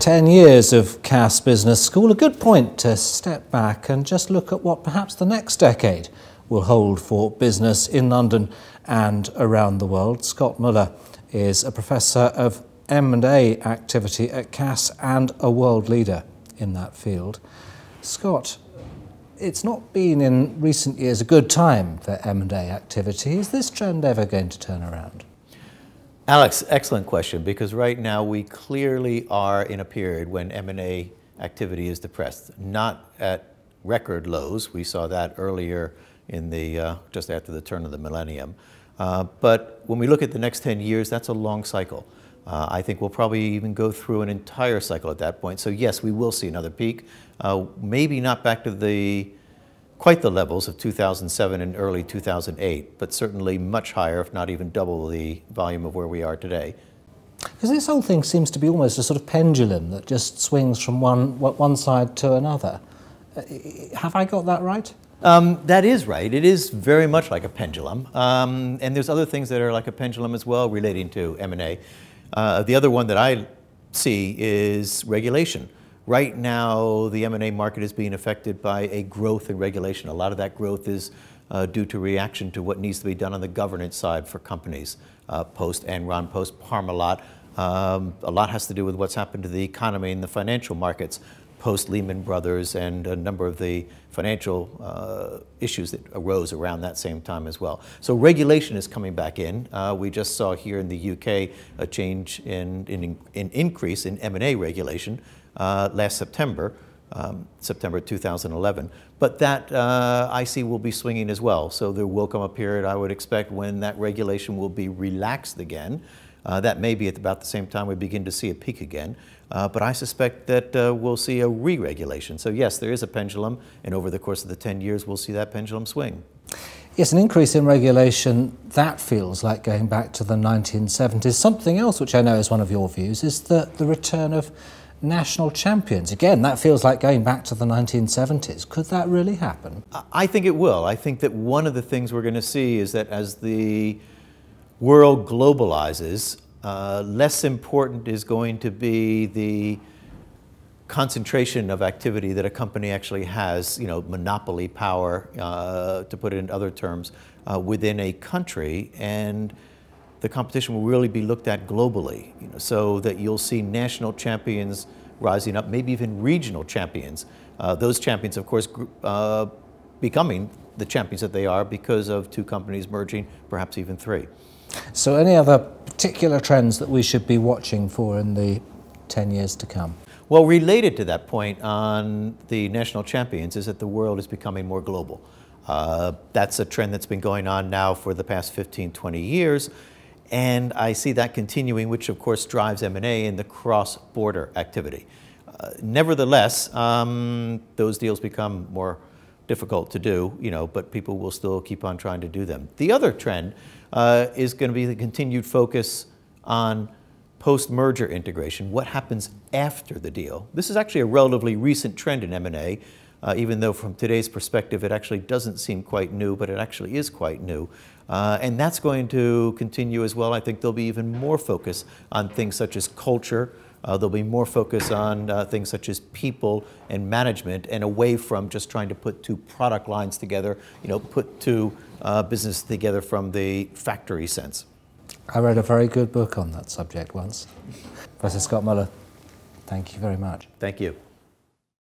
10 years of Cass Business School, a good point to step back and just look at what perhaps the next decade will hold for business in London and around the world. Scott Moeller is a Professor of M&A activity at Cass and a world leader in that field. Scott, it's not been in recent years a good time for M&A activity. Is this trend ever going to turn around? Alex, excellent question, because right now we clearly are in a period when M&A activity is depressed, not at record lows. We saw that earlier in the just after the turn of the millennium. But when we look at the next 10 years, that's a long cycle. I think we'll probably even go through an entire cycle at that point. So yes, we will see another peak, maybe not back to quite the levels of 2007 and early 2008, but certainly much higher, if not even double the volume of where we are today. Because this whole thing seems to be almost a sort of pendulum that just swings from one side to another. Have I got that right? That is right. It is very much like a pendulum. And there's other things that are like a pendulum as well relating to M&A. The other one that I see is regulation. Right now, the M&A market is being affected by a growth in regulation. A lot of that growth is due to reaction to what needs to be done on the governance side for companies, post-Enron, post-Parmalat. A lot has to do with what's happened to the economy and the financial markets, post-Lehman Brothers, and a number of the financial issues that arose around that same time as well. So regulation is coming back in. We just saw here in the UK a change in increase in M&A regulation last September, September 2011. But that I see will be swinging as well. So there will come a period, I would expect, when that regulation will be relaxed again. That may be at about the same time we begin to see a peak again. But I suspect that we'll see a re-regulation. So yes, there is a pendulum, and over the course of the 10 years, we'll see that pendulum swing. Yes, an increase in regulation, that feels like going back to the 1970s. Something else, which I know is one of your views, is the return of national champions. Again, that feels like going back to the 1970s. Could that really happen? I think it will. I think that one of the things we're going to see is that as the world globalizes, less important is going to be the concentration of activity that a company actually has, monopoly power, to put it in other terms, within a country, and the competition will really be looked at globally, so that you'll see national champions rising up, maybe even regional champions. Those champions, of course, becoming the champions that they are because of two companies merging, perhaps even three. So any other particular trends that we should be watching for in the 10 years to come? Well, related to that point on the national champions is that the world is becoming more global. That's a trend that's been going on now for the past 15, 20 years. And I see that continuing, which of course drives M&A and the cross-border activity. Nevertheless, those deals become more difficult to do, but people will still keep on trying to do them. The other trend is going to be the continued focus on post-merger integration. What happens after the deal? This is actually a relatively recent trend in M&A, even though from today's perspective it actually doesn't seem quite new, but it actually is quite new. And that's going to continue as well. I think there'll be even more focus on things such as culture. There'll be more focus on things such as people and management, and away from just trying to put two product lines together, put two businesses together from the factory sense. I read a very good book on that subject once. Professor Scott Moeller, thank you very much. Thank you.